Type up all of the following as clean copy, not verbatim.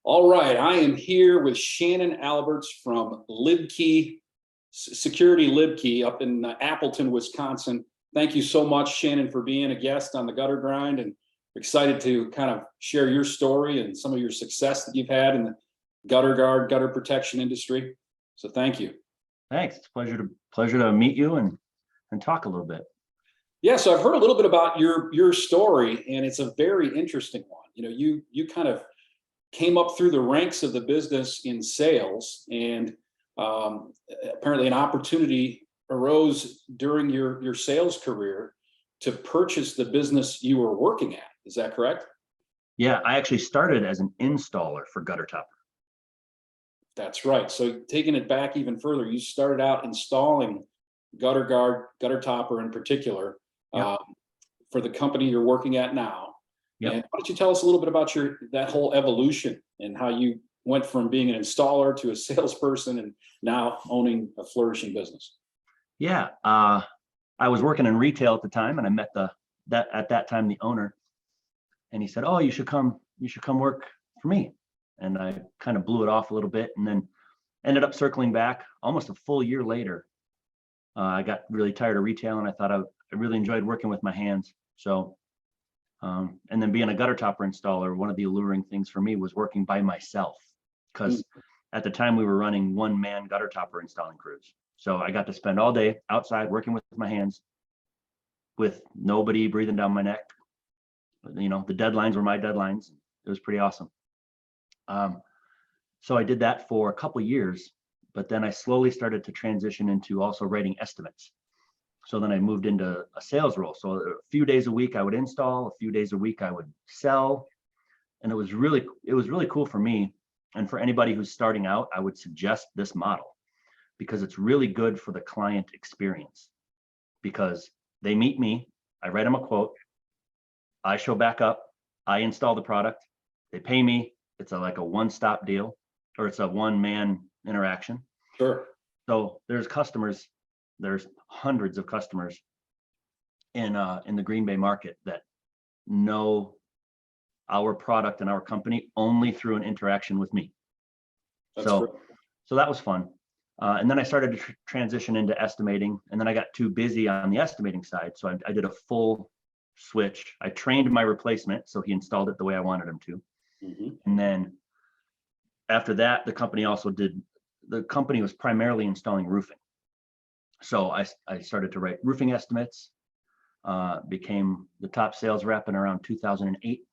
All right, I am here with Shannon Alberts from Leubke Security Leubke up in Appleton, Wisconsin. Thank you so much, Shannon, for being a guest on the Gutter Grind, and excited to kind of share your story and some of your success that you've had in the gutter guard, gutter protection industry. So thank you. Thanks. It's a pleasure to meet you and talk a little bit. Yeah, so I've heard a little bit about your story, and it's a very interesting one. You know, you kind of came up through the ranks of the business in sales, and apparently an opportunity arose during your sales career to purchase the business you were working at. Is that correct? Yeah, I actually started as an installer for gutter topper. That's right. So taking it back even further, you started out installing gutter guard, gutter topper in particular, Yep. For the company you're working at now. Yep. And why don't you tell us a little bit about that whole evolution and how you went from being an installer to a salesperson and now owning a flourishing business? Yeah, I was working in retail at the time, and I met the owner, and he said, "Oh, you should come work for me." And I kind of blew it off a little bit, and then ended up circling back almost a full year later. I got really tired of retail, and I thought I really enjoyed working with my hands. So, and then being a gutter topper installer, one of the alluring things for me was working by myself, because at the time we were running one-man gutter topper installing crews. So I got to spend all day outside working with my hands, with nobody breathing down my neck. You know, the deadlines were my deadlines. It was pretty awesome. So I did that for a couple years, but then I slowly started to transition into also writing estimates. So then I moved into a sales role. So a few days a week I would install, a few days a week I would sell. And it was really cool for me. And for anybody who's starting out, I would suggest this model, because it's really good for the client experience, because they meet me, I write them a quote, I show back up, I install the product, they pay me. It's like a one-stop deal, or it's a one-man interaction. Sure. So there's hundreds of customers in the Green Bay market that know our product and our company only through an interaction with me. So that was fun. And then I started to transition into estimating, and then I got too busy on the estimating side. So I did a full switch. I trained my replacement, so he installed it the way I wanted him to. Mm-hmm. And then after that, the company was primarily installing roofing. So I started to write roofing estimates, became the top sales rep in around 2008.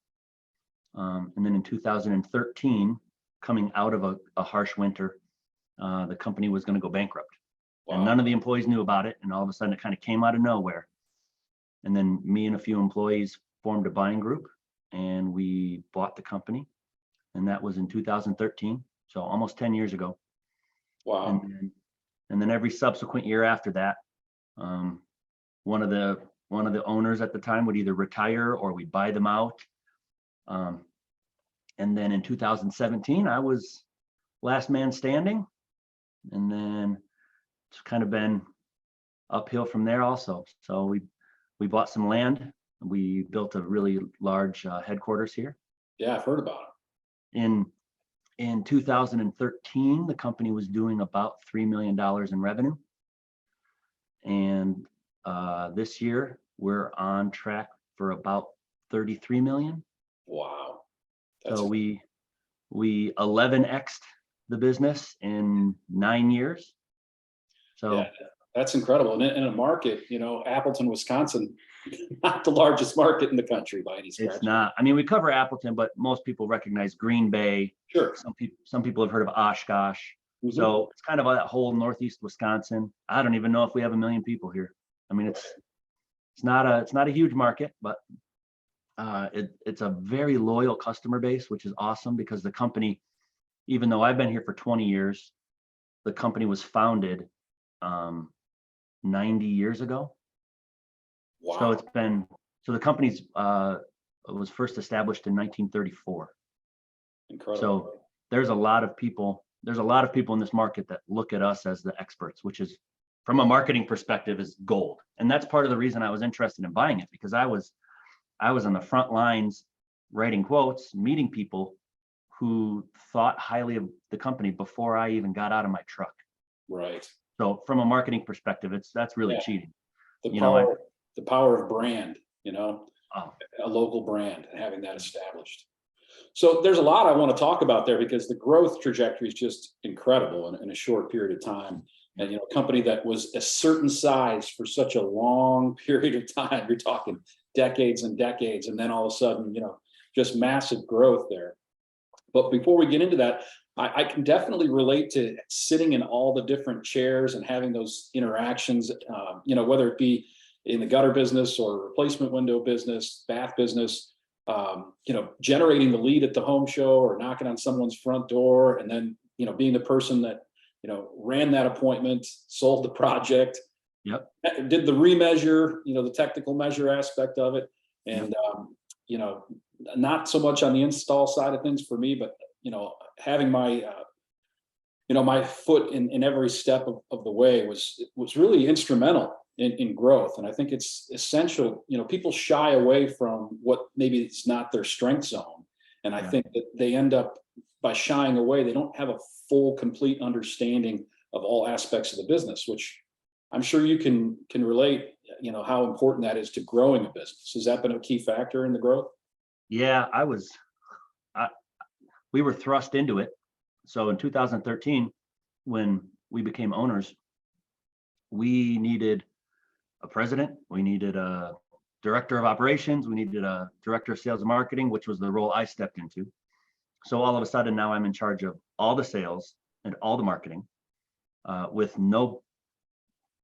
And then in 2013, coming out of a harsh winter, the company was going to go bankrupt. Wow. And none of the employees knew about it. And all of a sudden it kind of came out of nowhere. And then me and a few employees formed a buying group, and we bought the company. And that was in 2013. So almost 10 years ago. Wow. And then every subsequent year after that, one of the owners at the time would either retire or we'd buy them out. And then in 2017, I was last man standing. And then it's kind of been uphill from there also. So we bought some land. We built a really large headquarters here. Yeah, I've heard about it. In 2013, the company was doing about $3 million in revenue. And this year, we're on track for about 33 million. Wow. So we 11x'd the business in 9 years. So yeah, that's incredible. And in a market, you know, Appleton, Wisconsin, not the largest market in the country by any stretch. It's not. I mean, we cover Appleton, but most people recognize Green Bay. Sure. Some people have heard of Oshkosh. Mm-hmm. So it's kind of that whole northeast Wisconsin. I don't even know if we have 1 million people here. I mean, it's not a huge market, but it's a very loyal customer base, which is awesome, because the company, even though I've been here for 20 years, the company was founded 90 years ago. Wow. So the company's was first established in 1934. Incredible. So there's a lot of people in this market that look at us as the experts, which is, from a marketing perspective, is gold. And that's part of the reason I was interested in buying it, because I was on the front lines writing quotes, meeting people who thought highly of the company before I even got out of my truck. Right. So from a marketing perspective, that's really Yeah. cheating. The You know, power, the power of brand, you know, oh, a local brand and having that established. So there's a lot I want to talk about there because the growth trajectory is just incredible in a short period of time. And, you know, a company that was a certain size for such a long period of time, you're talking decades and decades, and then all of a sudden, you know, just massive growth there. But before we get into that, I can definitely relate to sitting in all the different chairs and having those interactions, you know, whether it be in the gutter business or replacement window business, bath business, you know, generating the lead at the home show or knocking on someone's front door, and then, you know, being the person that, you know, ran that appointment, sold the project, yep. did the remeasure, you know, the technical measure aspect of it. And, you know, not so much on the install side of things for me, but, you know, having my, you know, my foot in every step of the way was really instrumental in growth. And I think it's essential. You know, people shy away from what maybe it's not their strength zone. And I think that they end up, by shying away, they don't have a full, complete understanding of all aspects of the business, which I'm sure you can relate, you know, how important that is to growing a business. Has that been a key factor in the growth? Yeah, we were thrust into it. So in 2013, when we became owners, we needed a president, we needed a director of operations, we needed a director of sales and marketing, which was the role I stepped into. So all of a sudden now I'm in charge of all the sales and all the marketing, with no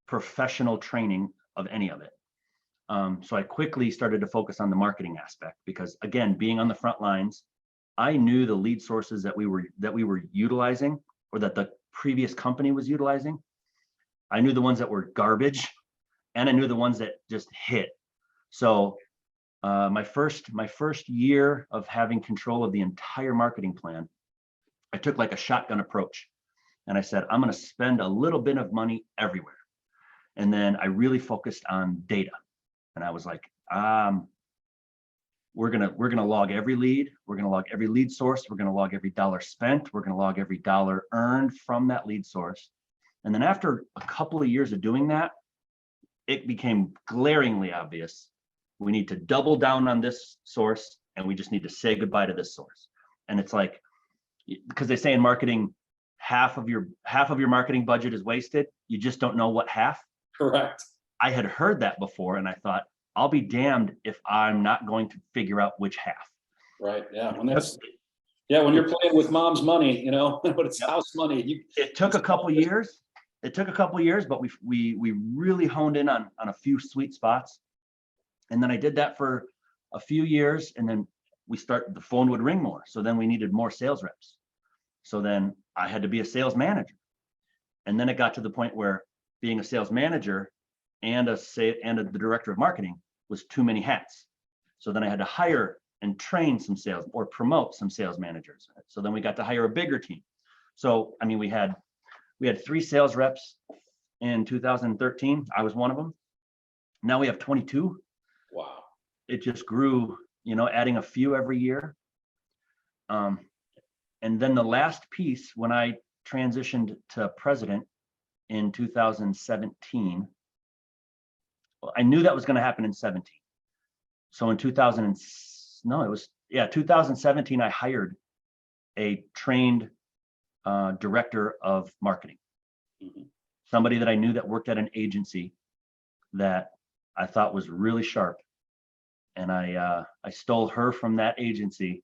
professional training of any of it. So I quickly started to focus on the marketing aspect because, again, being on the front lines, I knew the lead sources that we were utilizing, or that the previous company was utilizing. I knew the ones that were garbage, and I knew the ones that just hit. So my first year of having control of the entire marketing plan, I took like a shotgun approach, and I said, I'm going to spend a little bit of money everywhere. And then I really focused on data. And I was like, we're gonna log every lead, we're gonna log every lead source, we're gonna log every dollar spent, we're gonna log every dollar earned from that lead source. And then after a couple of years of doing that, it became glaringly obvious we need to double down on this source, and we just need to say goodbye to this source. And it's like, because they say in marketing, half of your marketing budget is wasted. You just don't know what half. Correct. I had heard that before, and I thought, I'll be damned if I'm not going to figure out which half. Right. Yeah. When you're playing with mom's money, you know, but it's house money. It took a couple years. But we really honed in on a few sweet spots. And then I did that for a few years, and then the phone would ring more. So then we needed more sales reps. So then I had to be a sales manager. And then it got to the point where being a sales manager and the director of marketing was too many hats. So then I had to hire and train some sales, or promote some sales managers. So then we got to hire a bigger team. So I mean, we had 3 sales reps in 2013. I was one of them. Now we have 22. Wow. It just grew, you know, adding a few every year. And then the last piece, when I transitioned to president in 2017, I knew that was going to happen in 17. So in 2017, I hired a trained director of marketing, somebody that I knew that worked at an agency that I thought was really sharp. And I stole her from that agency,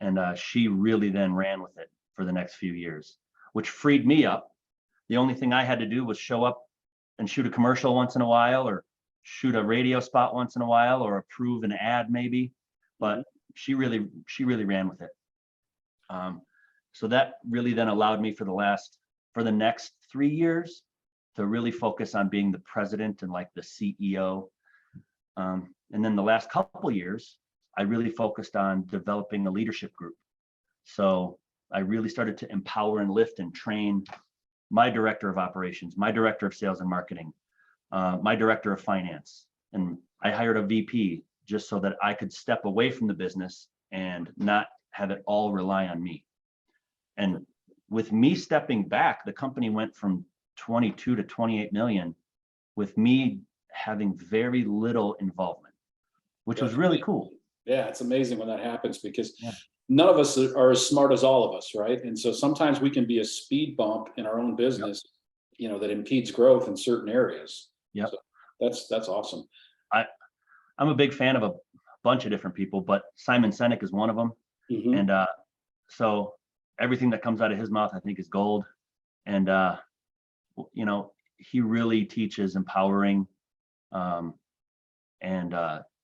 and she really then ran with it for the next few years, which freed me up. The only thing I had to do was show up and shoot a commercial once in a while, or shoot a radio spot once in a while, or approve an ad maybe. But she really ran with it. So that really then allowed me for the next 3 years to really focus on being the president and like the CEO. And then the last couple of years, I really focused on developing a leadership group. So I really started to empower and lift and train my director of operations, my director of sales and marketing, my director of finance. And I hired a VP just so that I could step away from the business and not have it all rely on me. And with me stepping back, the company went from 22 to 28 million with me having very little involvement, which was really cool. Yeah, it's amazing when that happens because Yeah. none of us are as smart as all of us, right? And so sometimes we can be a speed bump in our own business, that impedes growth in certain areas. Yep. So that's awesome. I'm a big fan of a bunch of different people, but Simon Sinek is one of them. Mhm. And so everything that comes out of his mouth, I think, is gold. And he really teaches empowering and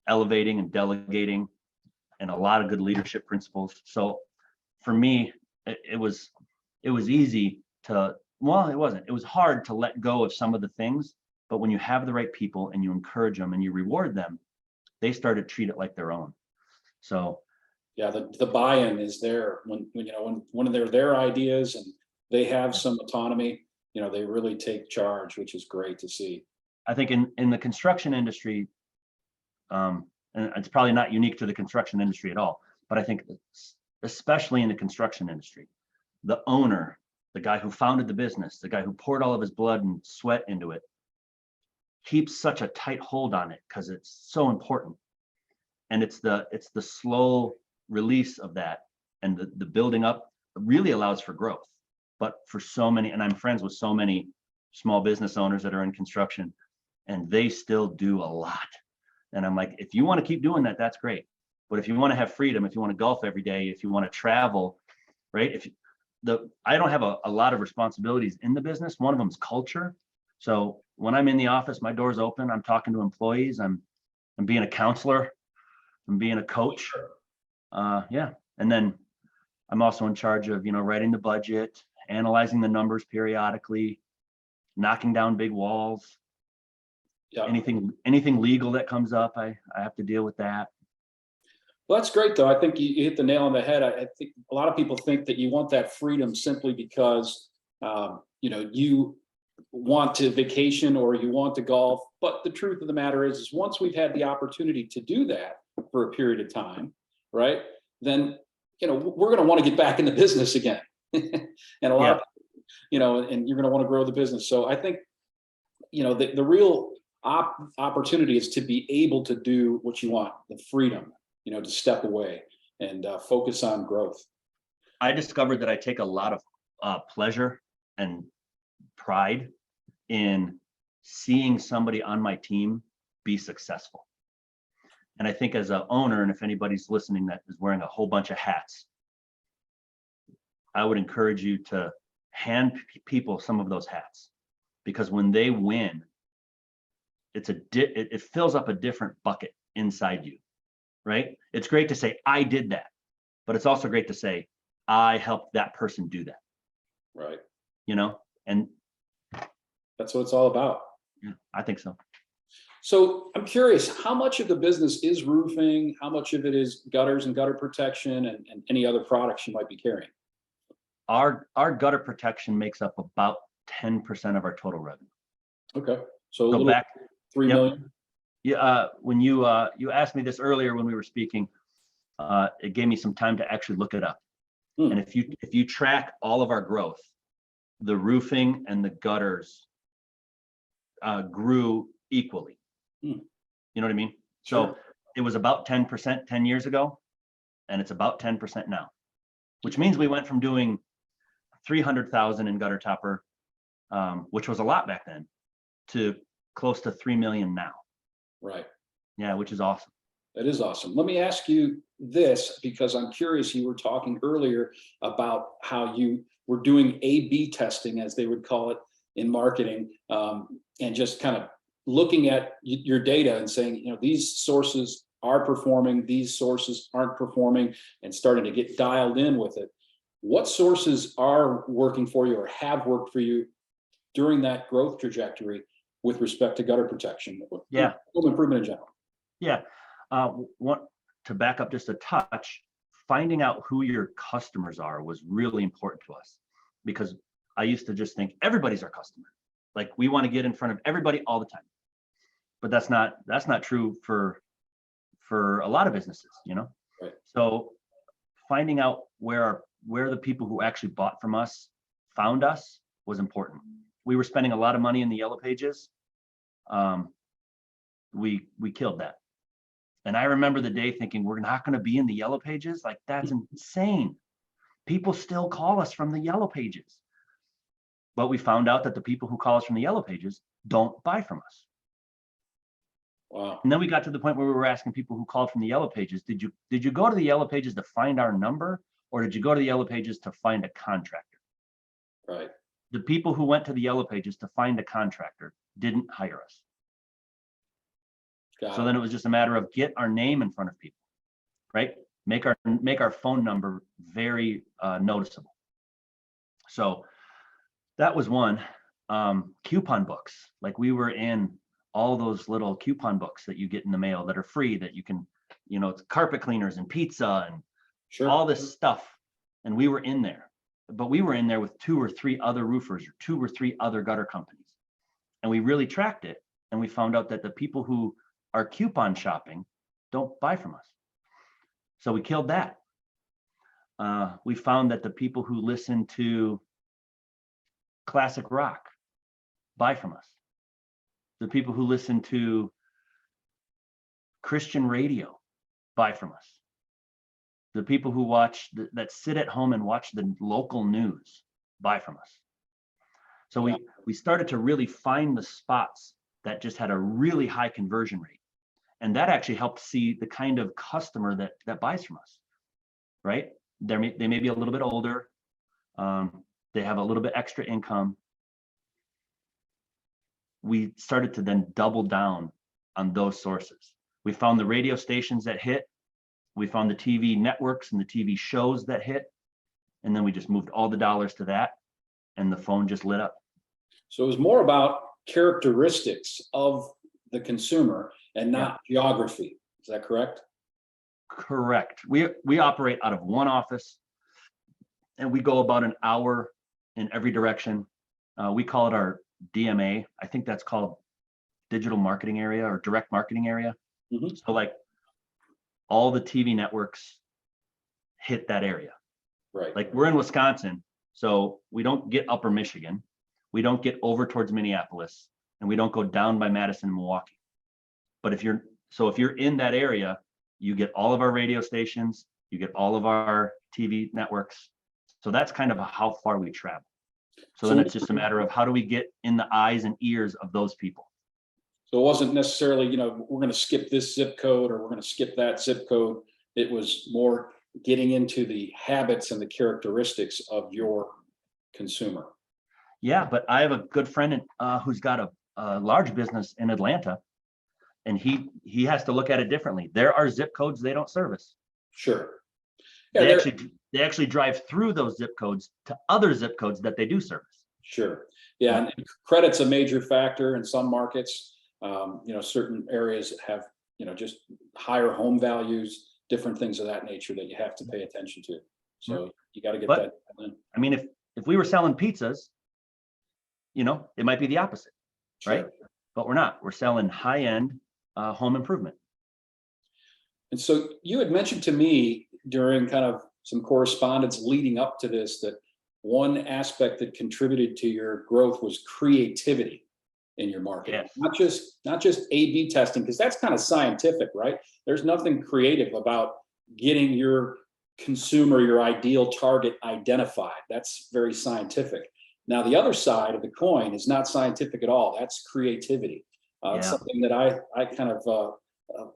elevating and delegating and a lot of good leadership principles. So for me, it was easy to, well, it wasn't. It was hard to let go of some of the things, but when you have the right people and you encourage them and you reward them, they start to treat it like their own. So yeah, the buy-in is there when they're their ideas and they have some autonomy, they really take charge, which is great to see. I think in the construction industry, and it's probably not unique to the construction industry at all, but I think especially in the construction industry, the owner, the guy who founded the business, the guy who poured all of his blood and sweat into it, keeps such a tight hold on it because it's so important. And it's the slow release of that and the building up really allows for growth. But for so many, and I'm friends with so many small business owners that are in construction, and they still do a lot. And I'm like, if you want to keep doing that, that's great. But if you want to have freedom, if you want to golf every day, if you want to travel, right? I don't have a lot of responsibilities in the business. One of them is culture. So when I'm in the office, my door's open. I'm talking to employees. I'm being a counselor. I'm being a coach. Yeah. And then I'm also in charge of, writing the budget, analyzing the numbers periodically, knocking down big walls. Yeah. Anything legal that comes up, I have to deal with that. Well, that's great, though. I think you hit the nail on the head. I think a lot of people think that you want that freedom simply because, you want to vacation or you want to golf. But the truth of the matter is once we've had the opportunity to do that for a period of time, right, then, we're going to want to get back in the business again. And a lot of, and you're going to want to grow the business. So I think, the real opportunity is to be able to do what you want, the freedom, to step away and focus on growth. I discovered that I take a lot of pleasure and pride in seeing somebody on my team be successful. And I think as an owner, and if anybody's listening that is wearing a whole bunch of hats, I would encourage you to hand people some of those hats, because when they win, it fills up a different bucket inside you, right? It's great to say, I did that, but it's also great to say, I helped that person do that. Right. And that's what it's all about. Yeah, I think so. So I'm curious, how much of the business is roofing? How much of it is gutters and gutter protection and any other products you might be carrying? Our gutter protection makes up about 10% of our total revenue. Okay. So a little back 3 million. Yeah. When you asked me this earlier when we were speaking, it gave me some time to actually look it up. And if you track all of our growth, the roofing and the gutters grew equally. You know what I mean? Sure. So it was about 10% 10 years ago, and it's about 10% now, which means we went from doing 300,000 in gutter topper, which was a lot back then, to close to 3 million now. Right. Yeah, which is awesome. That is awesome. Let me ask you this, because I'm curious, you were talking earlier about how you were doing A/B testing, as they would call it in marketing, and just kind of looking at your data and saying, these sources are performing, these sources aren't performing, and starting to get dialed in with it. What sources are working for you or have worked for you during that growth trajectory with respect to gutter protection? Yeah. Home improvement in general. Yeah. To back up just a touch, finding out who your customers are was really important to us, because I used to just think everybody's our customer. Like, we want to get in front of everybody all the time. But that's not true for a lot of businesses, Right. So finding out where where the people who actually bought from us found us was important. We were spending a lot of money in the yellow pages. We killed that. And I remember the day thinking, we're not going to be in the yellow pages. Like, that's insane. People still call us from the yellow pages. But we found out that the people who call us from the yellow pages don't buy from us. Wow. And then we got to the point where we were asking people who called from the yellow pages, did you go to the yellow pages to find our number, or did you go to the yellow pages to find a contractor? Right. The people who went to the yellow pages to find a contractor didn't hire us. So then it was just a matter of get our name in front of people, right? Make our phone number very noticeable. So that was one. Coupon books, like we were in all those little coupon books that you get in the mail that are free, that you can, it's carpet cleaners and pizza and Sure. all this stuff. And we were in there, but we were in there with 2 or 3 other roofers or 2 or 3 other gutter companies. And we really tracked it. And we found out that the people who are coupon shopping don't buy from us. So we killed that. We found that the people who listen to classic rock buy from us. The people who listen to Christian radio buy from us. The people who that sit at home and watch the local news buy from us. So we started to really find the spots that just had a really high conversion rate. And that actually helped see the kind of customer that buys from us, right? They may be a little bit older. They have a little bit extra income. We started to then double down on those sources. We found the radio stations that hit. We found the TV networks and the TV shows that hit. And then we just moved all the dollars to that, and the phone just lit up. So it was more about characteristics of the consumer and not geography. Is that correct? Correct. We operate out of one office, and we go about an hour in every direction. We call it our DMA. I think that's called digital marketing area or direct marketing area. Mm-hmm. So like all the TV networks hit that area. Right. Like we're in Wisconsin, so we don't get upper Michigan. We don't get over towards Minneapolis, and we don't go down by Madison and Milwaukee. But if you're in that area, you get all of our radio stations, you get all of our TV networks. So that's kind of how far we travel. So then it's just a matter of how do we get in the eyes and ears of those people. So it wasn't necessarily, we're going to skip this zip code or we're going to skip that zip code. It was more getting into the habits and the characteristics of your consumer. Yeah, but I have a good friend who's got a large business in Atlanta, and he has to look at it differently. There are zip codes they don't service. Sure. Yeah, they actually drive through those zip codes to other zip codes that they do service. Sure. Yeah, and credit's a major factor in some markets. Certain areas have, just higher home values, different things of that nature that you have to pay attention to. So you got to get that in. I mean, if we were selling pizzas, it might be the opposite, Sure. right? But we're not. We're selling high-end home improvement. And so you had mentioned to me during kind of some correspondence leading up to this that one aspect that contributed to your growth was creativity in your marketing. Yes. Not just A/B testing, because that's kind of scientific, right? There's nothing creative about getting your consumer, your ideal target identified. That's very scientific. Now, the other side of the coin is not scientific at all. That's creativity. It's something that I kind of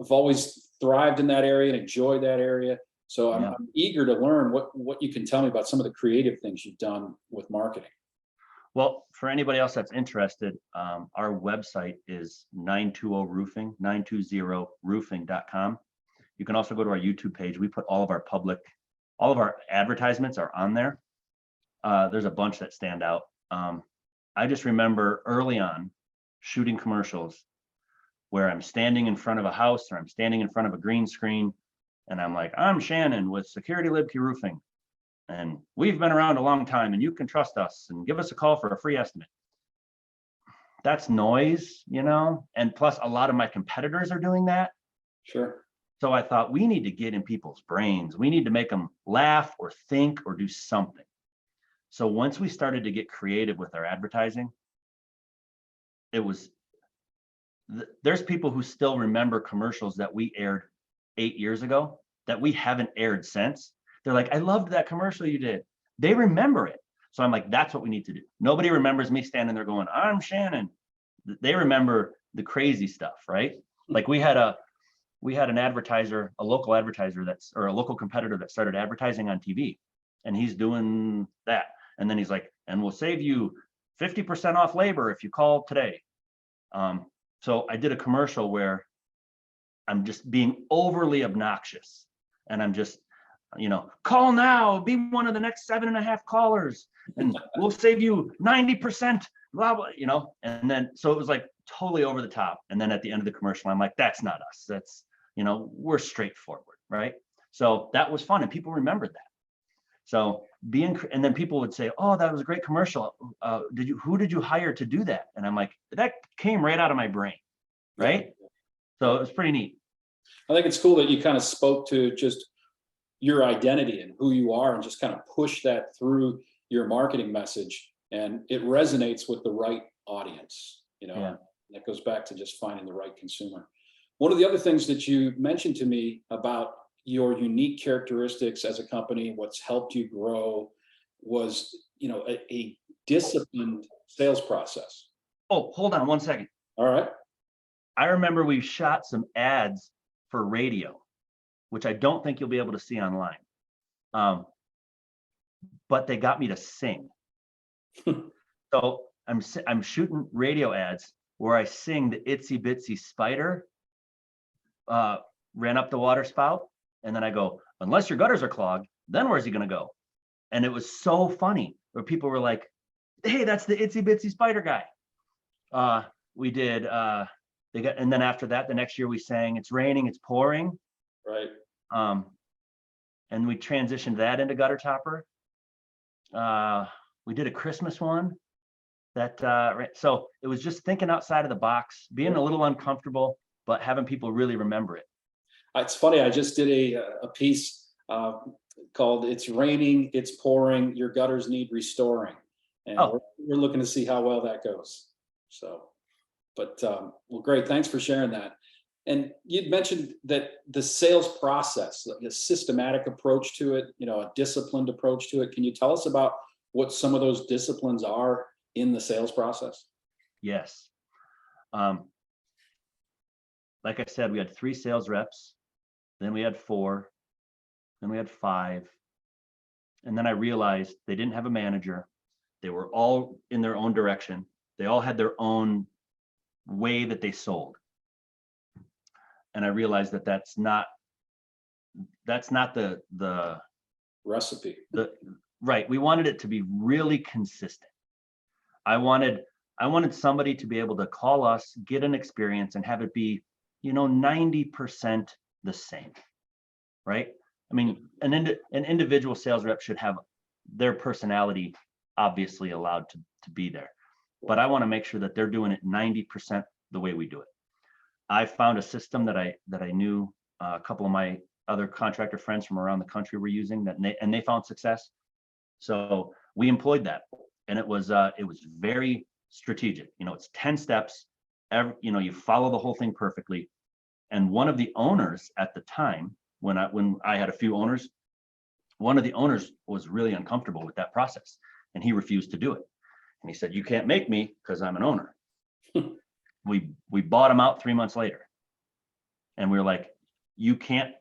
have always thrived in that area and enjoyed that area. So I'm eager to learn what you can tell me about some of the creative things you've done with marketing. Well, for anybody else that's interested, our website is 920roofing.com. You can also go to our YouTube page. We put all of our advertisements are on there. There's a bunch that stand out. I just remember early on shooting commercials where I'm standing in front of a house or I'm standing in front of a green screen and I'm like, I'm Shannon with Security Leubke Roofing, and we've been around a long time and you can trust us and give us a call for a free estimate. That's noise, and plus a lot of my competitors are doing that. Sure. So I thought we need to get in people's brains. We need to make them laugh or think or do something. So once we started to get creative with our advertising, it was, there's people who still remember commercials that we aired 8 years ago that we haven't aired since. They're like, I loved that commercial you did. They remember it. So I'm like, that's what we need to do. Nobody remembers me standing there going, I'm Shannon. They remember the crazy stuff, right? Like we had an advertiser, a local advertiser or a local competitor that started advertising on TV, and he's doing that. And then he's like, and we'll save you 50% off labor if you call today. So I did a commercial where I'm just being overly obnoxious, and I'm just, call now, be one of the next 7.5 callers, and we'll save you 90%, blah, blah, and then, so it was like totally over the top. And then at the end of the commercial, I'm like, that's not us. That's, we're straightforward, right? So that was fun, and people remembered that. So and then people would say, oh, that was a great commercial. Who did you hire to do that? And I'm like, that came right out of my brain, right? Yeah. So it was pretty neat. I think it's cool that you kind of spoke to just your identity and who you are and just kind of push that through your marketing message, and it resonates with the right audience. Yeah. That goes back to just finding the right consumer. One of the other things that you mentioned to me about your unique characteristics as a company, what's helped you grow, was a disciplined sales process. Oh, hold on 1 second. All right. I remember we shot some ads for radio, which I don't think you'll be able to see online. But they got me to sing. So I'm shooting radio ads where I sing the itsy bitsy spider ran up the water spout, and then I go, unless your gutters are clogged, then where's he gonna go? And it was so funny where people were like, hey, that's the itsy bitsy spider guy. We did and then after that, the next year we sang It's Raining, It's Pouring. Right. And we transitioned that into Gutter Topper. We did a Christmas one so it was just thinking outside of the box, being a little uncomfortable, but having people really remember it. It's funny, I just did a piece called It's Raining, It's Pouring, Your Gutters Need Restoring. And we're looking to see how well that goes. So, but well, great, thanks for sharing that. And you'd mentioned that the sales process, like a systematic approach to it, a disciplined approach to it. Can you tell us about what some of those disciplines are in the sales process? Yes. Like I said, we had 3 sales reps, then we had 4, then we had 5. And then I realized they didn't have a manager. They were all in their own direction. They all had their own way that they sold. And I realized that that's not the recipe. Right. We wanted it to be really consistent. I wanted somebody to be able to call us, get an experience, and have it be, 90% the same. Right. I mean, an individual sales rep should have their personality obviously allowed to be there. But I want to make sure that they're doing it 90% the way we do it. I found a system that I knew a couple of my other contractor friends from around the country were using and they found success. So we employed that, and it was very strategic. It's 10 steps. You follow the whole thing perfectly. And one of the owners at the time, when I had a few owners, one of the owners was really uncomfortable with that process, and he refused to do it. And he said, "You can't make me because I'm an owner." We bought him out 3 months later, and we were like, you can't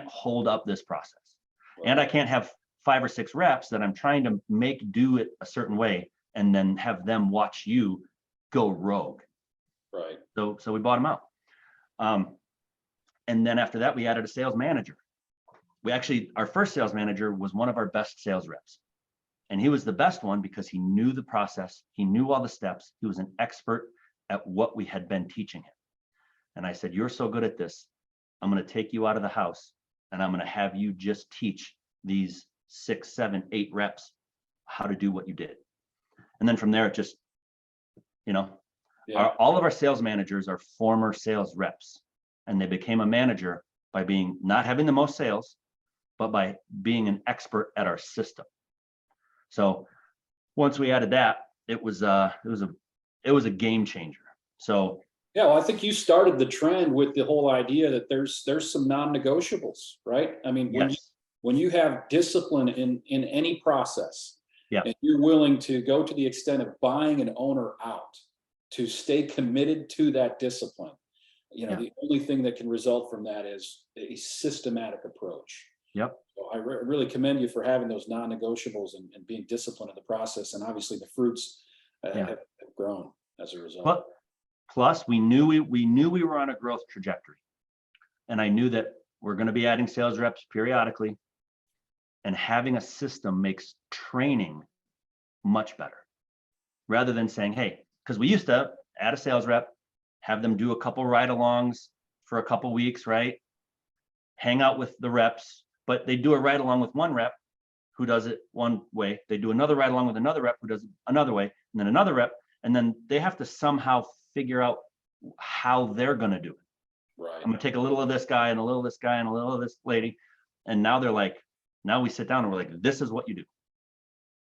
hold up this process. Wow. And I can't have 5 or 6 reps that I'm trying to make do it a certain way and then have them watch you go rogue. Right. So we bought him out. And then after that, we added a sales manager. Our first sales manager was one of our best sales reps. And he was the best one because he knew the process. He knew all the steps. He was an expert at what we had been teaching him. And I said, "You're so good at this. I'm going to take you out of the house and I'm going to have you just teach these 6, 7, 8 reps how to do what you did." And then from there, it just, all of our sales managers are former sales reps, and they became a manager by not having the most sales, but by being an expert at our system. So once we added that, it was a game changer. So yeah, well, I think you started the trend with the whole idea that there's some non-negotiables, right? I mean, yes, when you have discipline in any process, yeah, and you're willing to go to the extent of buying an owner out to stay committed to that discipline, yeah, the only thing that can result from that is a systematic approach. yep, So I really commend you for having those non-negotiables and being disciplined in the process. And obviously the fruits yeah. have grown as a result. But plus, we knew we were on a growth trajectory, and I knew that we're going to be adding sales reps periodically, and having a system makes training much better, rather than saying, hey, because we used to add a sales rep, have them do a couple ride-alongs for a couple weeks, right? Hang out with the reps, but they do a ride-along with one rep who does it one way. They do another ride-along with another rep who does it another way, and then another rep, and then they have to somehow figure out how they're going to do it. Right. I'm going to take a little of this guy and a little of this guy and a little of this lady. And now they're like, now we sit down and we're like, this is what you do.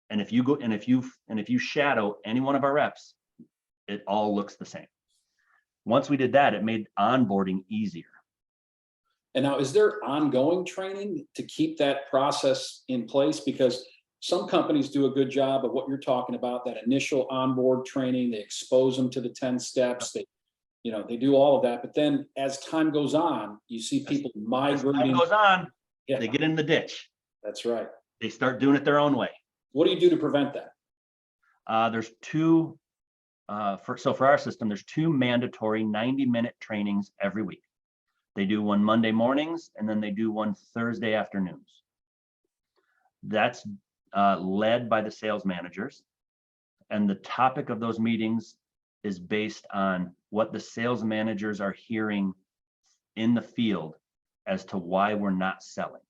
And if you go, and if you shadow any one of our reps, it all looks the same. Once we did that, it made onboarding easier. And now, is there ongoing training to keep that process in place? Because some companies do a good job of what you're talking about, that initial onboard training. They expose them to the 10 steps. They do all of that. But then as time goes on, you see people migrating. As time goes on, yeah, they get in the ditch. That's right. They start doing it their own way. What do you do to prevent that? There's two, for our system, there's 2 mandatory 90-minute trainings every week. They do one Monday mornings, and then they do one Thursday afternoons. That's led by the sales managers. And the topic of those meetings is based on what the sales managers are hearing in the field as to why we're not selling.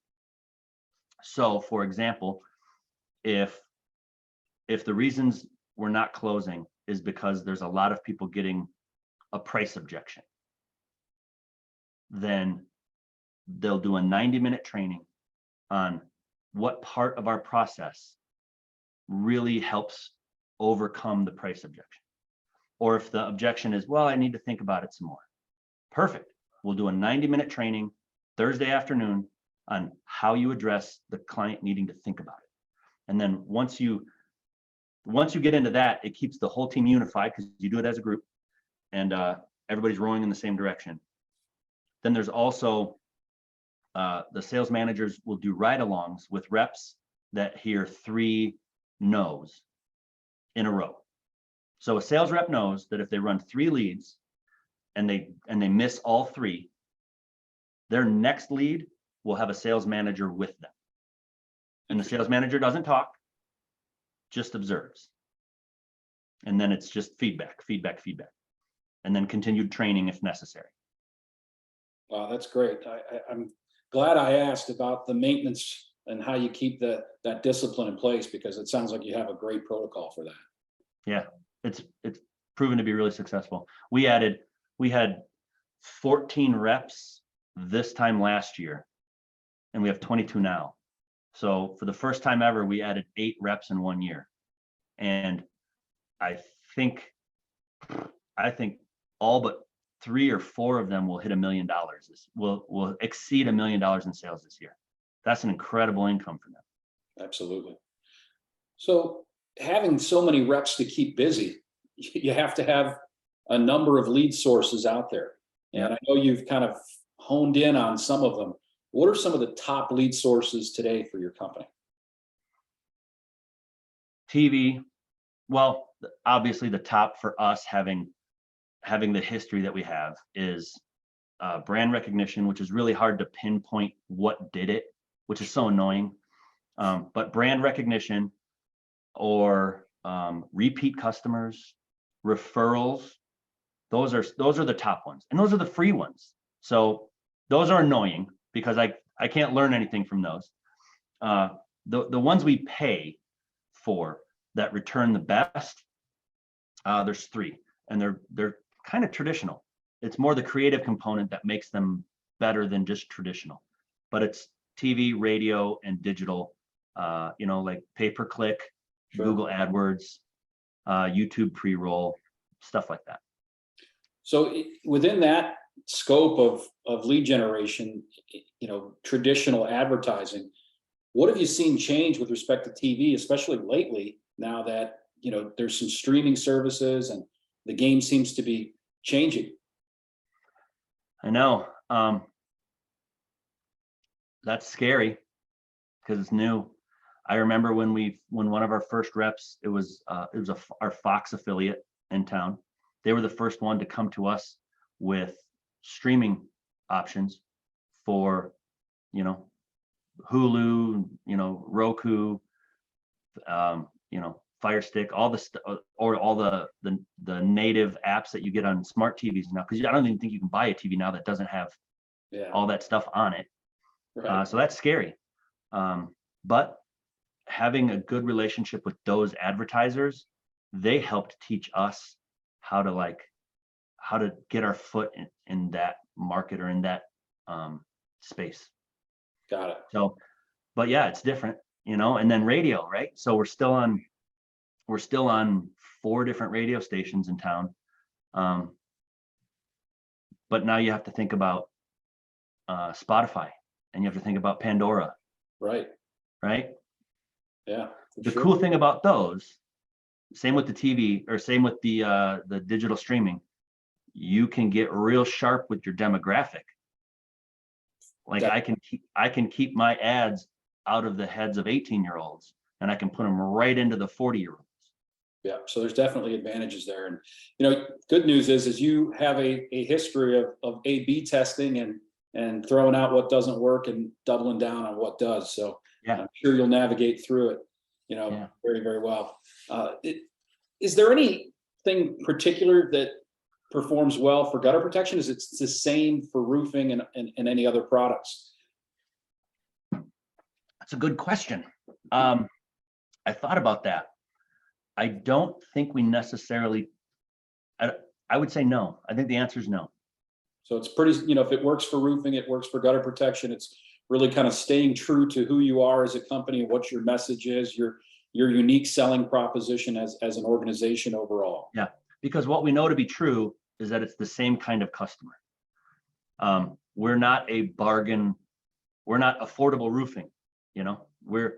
So, for example, if the reasons we're not closing is because there's a lot of people getting a price objection, then they'll do a 90-minute training on what part of our process really helps overcome the price objection. Or if the objection is, well, I need to think about it some more. Perfect. We'll do a 90-minute training Thursday afternoon on how you address the client needing to think about it. And then once you get into that, it keeps the whole team unified because you do it as a group, and everybody's rowing in the same direction. Then there's also the sales managers will do ride-alongs with reps that hear 3 no's in a row. So a sales rep knows that if they run 3 leads and they miss all 3, their next lead will have a sales manager with them. And the sales manager doesn't talk, just observes. And then it's just feedback, and then continued training if necessary. Wow, that's great. I'm glad I asked about the maintenance and how you keep that discipline in place, because it sounds like you have a great protocol for that. Yeah, it's proven to be really successful. We had 14 reps this time last year, and we have 22 now. So for the first time ever, we added 8 reps in 1 year. And I think all but 3 or 4 of them will hit $1 million. Will exceed $1 million in sales this year. That's an incredible income for them. Absolutely. So having so many reps to keep busy, you have to have a number of lead sources out there. And I know you've kind of honed in on some of them. What are some of the top lead sources today for your company? TV, well, obviously the top for us, having the history that we have, is brand recognition, which is really hard to pinpoint what did it, which is so annoying. But brand recognition, or repeat customers, referrals, those are the top ones, and those are the free ones. So those are annoying because I can't learn anything from those. The ones we pay for that return the best, there's 3, and they're kind of traditional. It's more the creative component that makes them better than just traditional, but it's TV, radio, and digital, like pay-per-click, Sure. Google AdWords, YouTube pre-roll, stuff like that. So within that scope of lead generation, traditional advertising, what have you seen change with respect to TV, especially lately, now that, there's some streaming services and the game seems to be changing? I know. That's scary because it's new. I remember when one of our first reps, it was our Fox affiliate in town. They were the first one to come to us with streaming options for, Hulu, Roku, Fire Stick, all the or all the native apps that you get on smart TVs now. Because I don't even think you can buy a TV now that doesn't have all that stuff on it. Right. So that's scary. But having a good relationship with those advertisers, they helped teach us how to get our foot in that market or in that space. Got it. So, but yeah, it's different, and then radio, right? So we're still on 4 different radio stations in town. But now you have to think about Spotify, and you have to think about Pandora. Right. Yeah. The cool thing about those, same with the TV or same with the digital streaming, you can get real sharp with your demographic. Like I can keep my ads out of the heads of 18-year-olds, and I can put them right into the 40-year-olds. Yeah, so there's definitely advantages there. And good news is you have a history of A/B testing and throwing out what doesn't work and doubling down on what does. So Yeah. I'm sure you'll navigate through it, very, very well. Is there anything particular that performs well for gutter protection? Is it the same for roofing and any other products? That's a good question. I thought about that. I don't think we necessarily, I would say no. I think the answer is no. So it's pretty, if it works for roofing, it works for gutter protection. It's really kind of staying true to who you are as a company, what your message is, your unique selling proposition as an organization overall. Yeah, because what we know to be true is that it's the same kind of customer. We're not a bargain. We're not affordable roofing. We're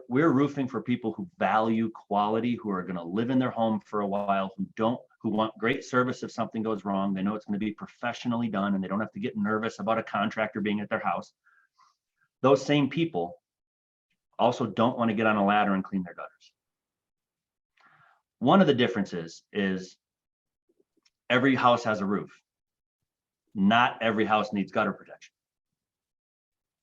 roofing for people who value quality, who are going to live in their home for a while, who want great service if something goes wrong. They know it's going to be professionally done, and they don't have to get nervous about a contractor being at their house. Those same people also don't want to get on a ladder and clean their gutters. One of the differences is every house has a roof. Not every house needs gutter protection.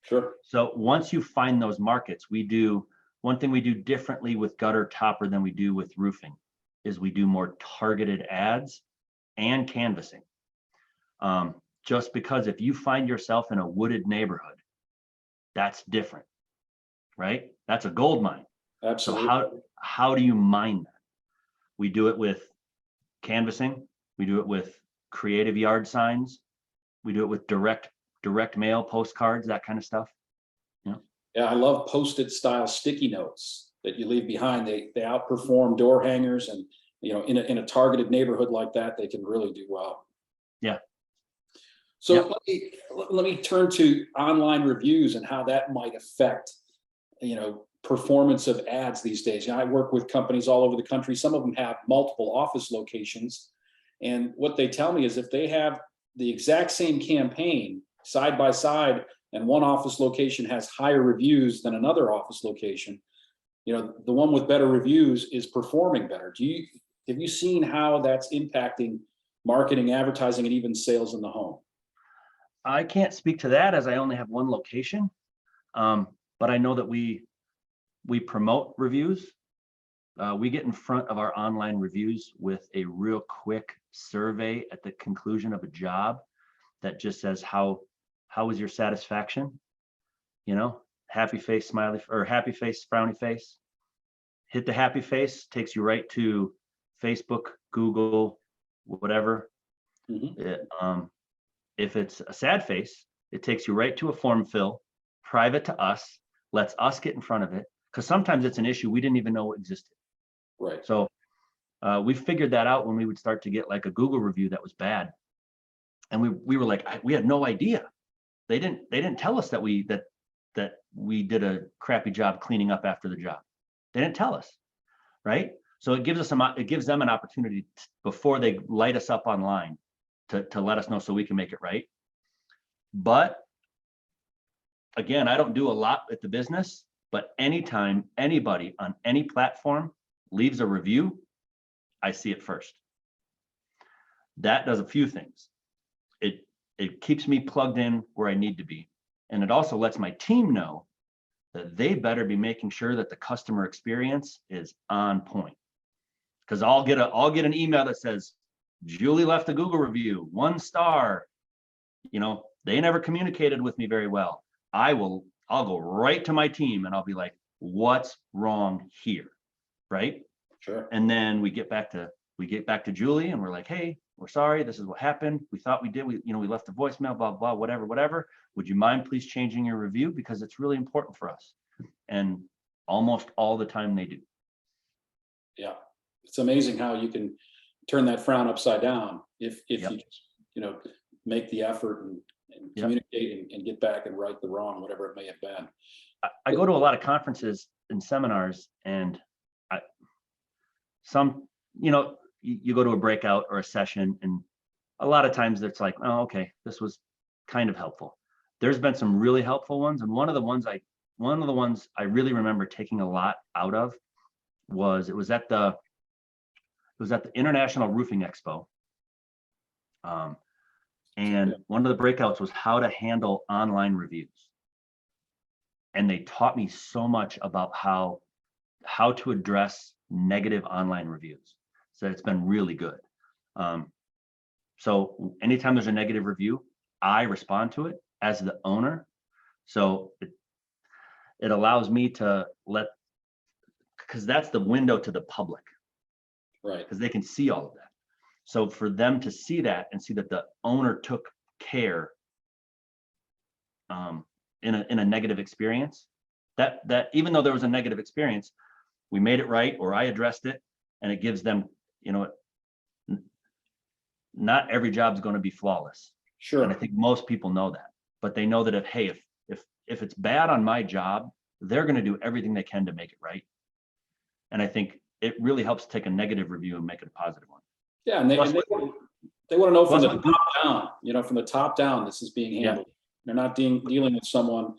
Sure. So once you find those markets, one thing we do differently with gutter topper than we do with roofing is we do more targeted ads and canvassing. Just because if you find yourself in a wooded neighborhood, that's different, right? That's a gold mine. Absolutely. So how do you mine that? We do it with canvassing. We do it with creative yard signs. We do it with direct mail postcards, that kind of stuff. Yeah, I love Post-it style sticky notes that you leave behind. They outperform door hangers, and in a targeted neighborhood like that, they can really do well. Yeah. So let me turn to online reviews and how that might affect performance of ads these days. I work with companies all over the country. Some of them have multiple office locations, and what they tell me is if they have the exact same campaign side by side, and one office location has higher reviews than another office location, the one with better reviews is performing better. Have you seen how that's impacting marketing, advertising, and even sales in the home? I can't speak to that as I only have one location, but I know that we promote reviews. We get in front of our online reviews with a real quick survey at the conclusion of a job that just says, how was your satisfaction? Happy face, smiley, or happy face, frowny face. Hit the happy face, takes you right to Facebook, Google, whatever. Mm-hmm. If it's a sad face, It takes you right to a form fill, private to us, lets us get in front of it. Because sometimes it's an issue we didn't even know existed. Right. So we figured that out when we would start to get like a Google review that was bad. And we were like, we had no idea. They didn't tell us that we did a crappy job cleaning up after the job. They didn't tell us, right? So it gives them an opportunity before they light us up online to let us know so we can make it right. But again, I don't do a lot with the business, but anytime anybody on any platform leaves a review, I see it first. That does a few things. It keeps me plugged in where I need to be. And it also lets my team know that they better be making sure that the customer experience is on point. Because I'll get an email that says, Julie left a Google review, 1 star. They never communicated with me very well. I'll go right to my team and I'll be like, what's wrong here? Right? Sure. And then we get back to Julie and we're like, hey, we're sorry, this is what happened. We thought we did, we left a voicemail, blah, blah, whatever. Would you mind please changing your review? Because it's really important for us. And almost all the time they do. Yeah. It's amazing how you can turn that frown upside down if Yep. you just, make the effort and Yep. communicate and get back and right the wrong, whatever it may have been. I go to a lot of conferences and seminars, and you go to a breakout or a session, and a lot of times it's like, oh, okay, this was kind of helpful. There's been some really helpful ones, and one of the ones I really remember taking a lot out of was it was at the International Roofing Expo. And one of the breakouts was how to handle online reviews. And they taught me so much about how to address negative online reviews. So it's been really good. So anytime there's a negative review, I respond to it as the owner. So it allows me to because that's the window to the public. Right. Because they can see all of that. So for them to see that and see that the owner took care in a negative experience, that even though there was a negative experience, we made it right, or I addressed it, and it gives them, not every job is going to be flawless. Sure. And I think most people know that, but they know that if it's bad on my job, they're going to do everything they can to make it right. And I think it really helps take a negative review and make it a positive one. Yeah, and they want to know from the top down, from the top down, this is being handled. Yeah. They're not dealing with someone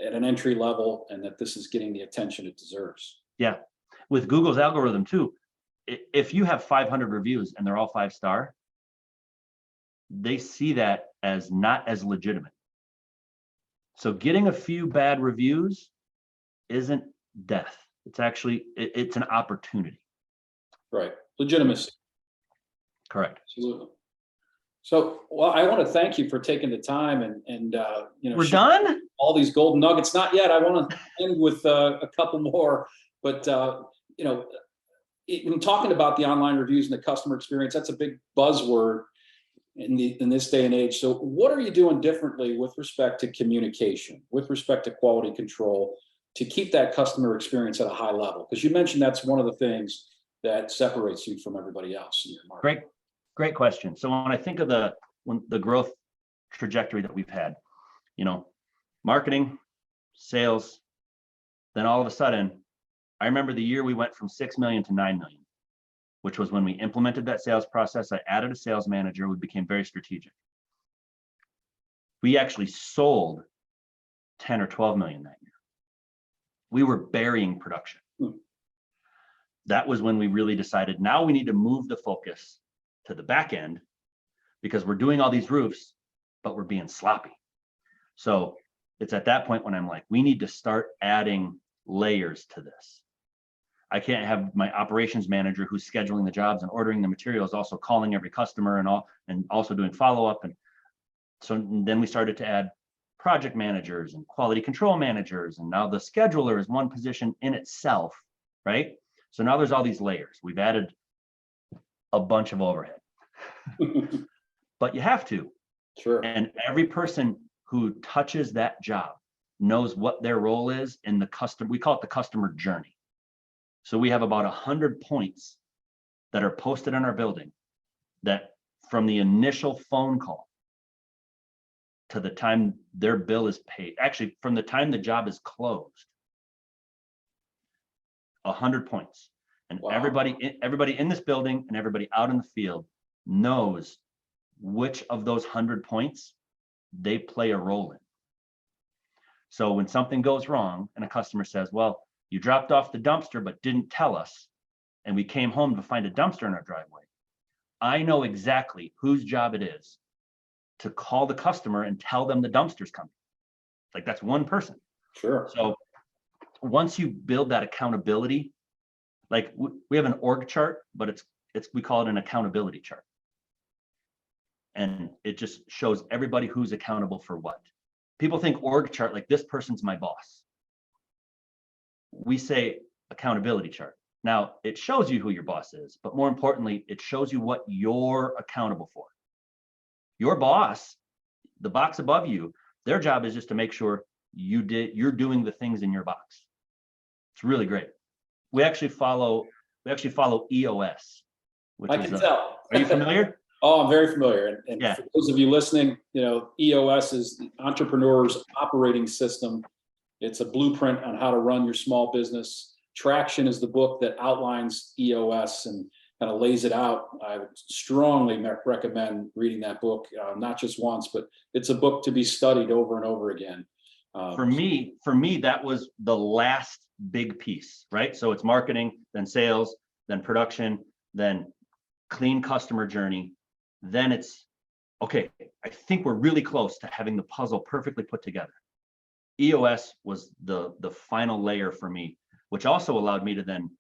at an entry level, and that this is getting the attention it deserves. Yeah. With Google's algorithm too, if you have 500 reviews and they're all 5-star, they see that as not as legitimate. So getting a few bad reviews isn't death. It's actually, it's an opportunity. Right. Legitimacy. Correct. Absolutely. So, well, I want to thank you for taking the time and we're done. All these golden nuggets. Not yet. I want to end with a couple more, but in talking about the online reviews and the customer experience, that's a big buzzword in this day and age. So, what are you doing differently with respect to communication, with respect to quality control, to keep that customer experience at a high level? Because you mentioned that's one of the things that separates you from everybody else in your market. Great question. So when I think of the growth trajectory that we've had, marketing, sales, then all of a sudden, I remember the year we went from 6 million to 9 million, which was when we implemented that sales process. I added a sales manager. We became very strategic. We actually sold 10 or 12 million that year. We were burying production. That was when we really decided now we need to move the focus to the back end, because we're doing all these roofs, but we're being sloppy. So it's at that point when I'm like, we need to start adding layers to this. I can't have my operations manager who's scheduling the jobs and ordering the materials also calling every customer and also doing follow-up. And so then we started to add project managers and quality control managers. And now the scheduler is one position in itself, right? So now there's all these layers. We've added a bunch of overhead, but you have to. Sure. And every person who touches that job knows what their role is in the customer. We call it the customer journey. So we have about 100 points that are posted in our building that from the initial phone call to the time their bill is paid, actually from the time the job is closed, 100 points. And Wow. everybody in this building and everybody out in the field knows which of those 100 points they play a role in. So when something goes wrong and a customer says, well, you dropped off the dumpster but didn't tell us, and we came home to find a dumpster in our driveway, I know exactly whose job it is to call the customer and tell them the dumpster's coming. Like, that's one person. Sure. So once you build that accountability, like we have an org chart, but we call it an accountability chart. And it just shows everybody who's accountable for what. People think org chart, like this person's my boss. We say accountability chart. Now, it shows you who your boss is, but more importantly, it shows you what you're accountable for. Your boss, the box above you, their job is just to make sure you're doing the things in your box. It's really great. We actually follow EOS, which I can tell. Are you familiar? Oh, I'm very familiar. And Yeah. for those of you listening, EOS is the Entrepreneur's Operating System. It's a blueprint on how to run your small business. Traction is the book that outlines EOS and kind of lays it out. I would strongly recommend reading that book, not just once, but it's a book to be studied over and over again. For me, that was the last big piece, right? So it's marketing, then sales, then production, then clean customer journey. Then it's, okay, I think we're really close to having the puzzle perfectly put together. EOS was the final layer for me, which also allowed me to then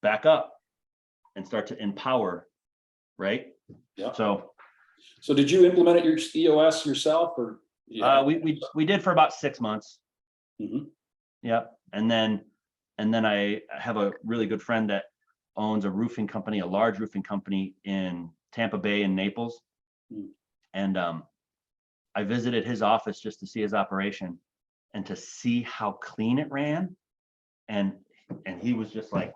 back up and start to empower, right? Yeah. So did you implement your EOS yourself, or? Yeah. We did for about 6 months. Mm-hmm. Yep. And then I have a really good friend that owns a roofing company, a large roofing company in Tampa Bay and Naples. Mm. And I visited his office just to see his operation and to see how clean it ran. And he was just like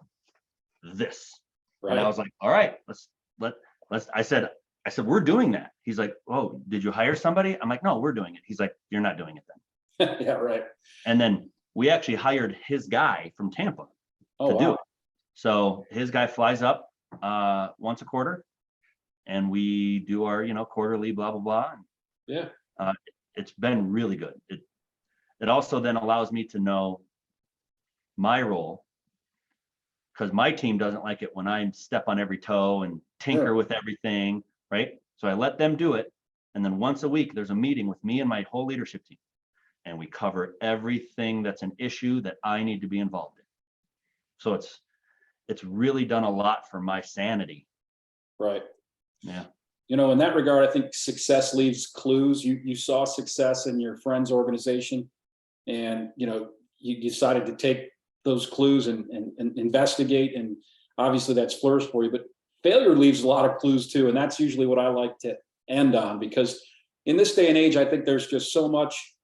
this. Right. And I was like, all right, let's I said, we're doing that. He's like, oh, did you hire somebody? I'm like, no, we're doing it. He's like, you're not doing it then. Yeah, right. And then we actually hired his guy from Tampa to do it. So his guy flies up once a quarter, and we do our, quarterly blah, blah, blah. Yeah. It's been really good. It also then allows me to know my role, because my team doesn't like it when I step on every toe and tinker Sure. with everything, right? So I let them do it. And then once a week, there's a meeting with me and my whole leadership team. And we cover everything that's an issue that I need to be involved in. So it's really done a lot for my sanity. Right. Yeah. In that regard, I think success leaves clues. You saw success in your friend's organization, and you decided to take those clues and investigate, and obviously that's flourished for you. But failure leaves a lot of clues too, and that's usually what I like to end on, because in this day and age, I think there's just so much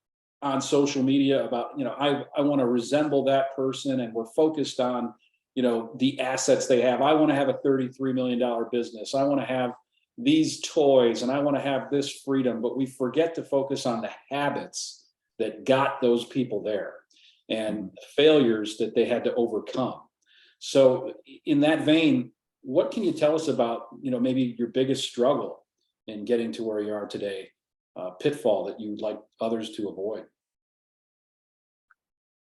on social media about, I want to resemble that person, and we're focused on, the assets they have. I want to have a $33 million business. I want to have these toys, and I want to have this freedom, but we forget to focus on the habits that got those people there and the failures that they had to overcome. So in that vein, what can you tell us about, maybe your biggest struggle in getting to where you are today, pitfall that you'd like others to avoid?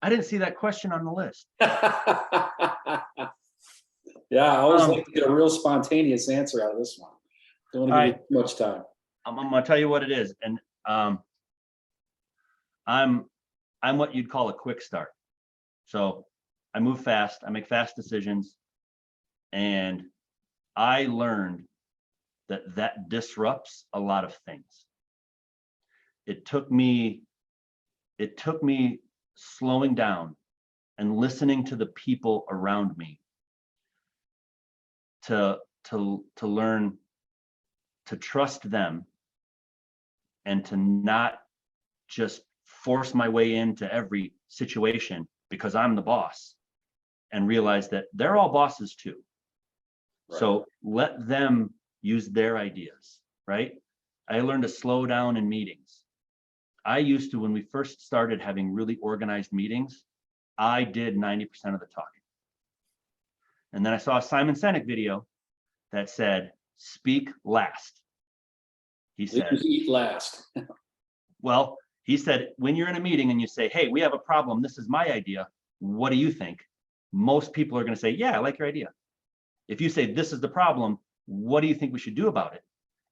I didn't see that question on the list. Yeah, I always like to get a real spontaneous answer out of this one. Don't want to give you too much time. I'm gonna tell you what it is, and I'm what you'd call a quick start. So I move fast, I make fast decisions, and I learned that disrupts a lot of things. It took me slowing down and listening to the people around me to learn to trust them and to not just force my way into every situation because I'm the boss, and realize that they're all bosses too. Right. So let them use their ideas, right? I learned to slow down in meetings. I used to, when we first started having really organized meetings, I did 90% of the talking. And then I saw a Simon Sinek video that said, speak last. He said, Leaders eat last. well, he said, when you're in a meeting and you say, hey, we have a problem, this is my idea, what do you think? Most people are going to say, yeah, I like your idea. If you say, this is the problem, what do you think we should do about it?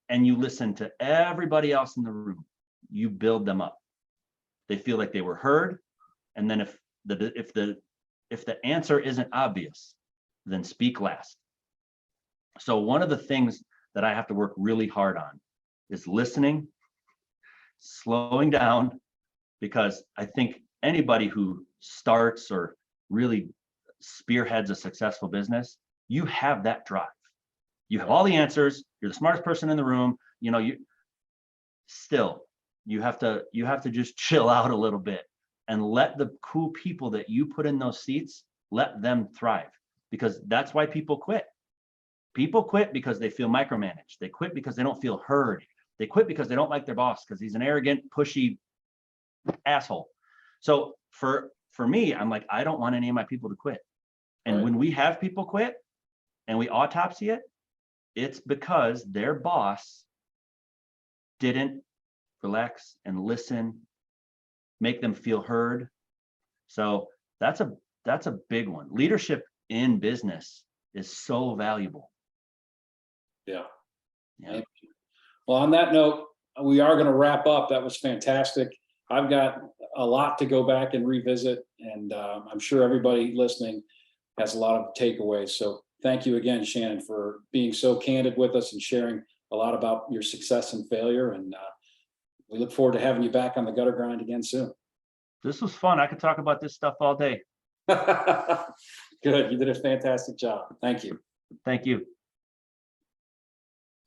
And you listen to everybody else in the room, you build them up. They feel like they were heard. And then if the answer isn't obvious, then speak last. So one of the things that I have to work really hard on is listening, slowing down, because I think anybody who starts or really spearheads a successful business, you have that drive. You have all the answers, you're the smartest person in the room, you know, you have to just chill out a little bit and let the cool people that you put in those seats, let them thrive, because that's why people quit. People quit because they feel micromanaged. They quit because they don't feel heard. They quit because they don't like their boss because he's an arrogant, pushy asshole. So for me, I'm like, I don't want any of my people to quit. And Right. when we have people quit and we autopsy it, it's because their boss didn't relax and listen, make them feel heard. So that's a big one. Leadership in business is so valuable. Yeah. Yeah. Well, on that note, we are going to wrap up. That was fantastic. I've got a lot to go back and revisit, and I'm sure everybody listening has a lot of takeaways. So thank you again, Shannon, for being so candid with us and sharing a lot about your success and failure. And we look forward to having you back on the Gutter Grind again soon. This was fun. I could talk about this stuff all day. Good. You did a fantastic job. Thank you. Thank you.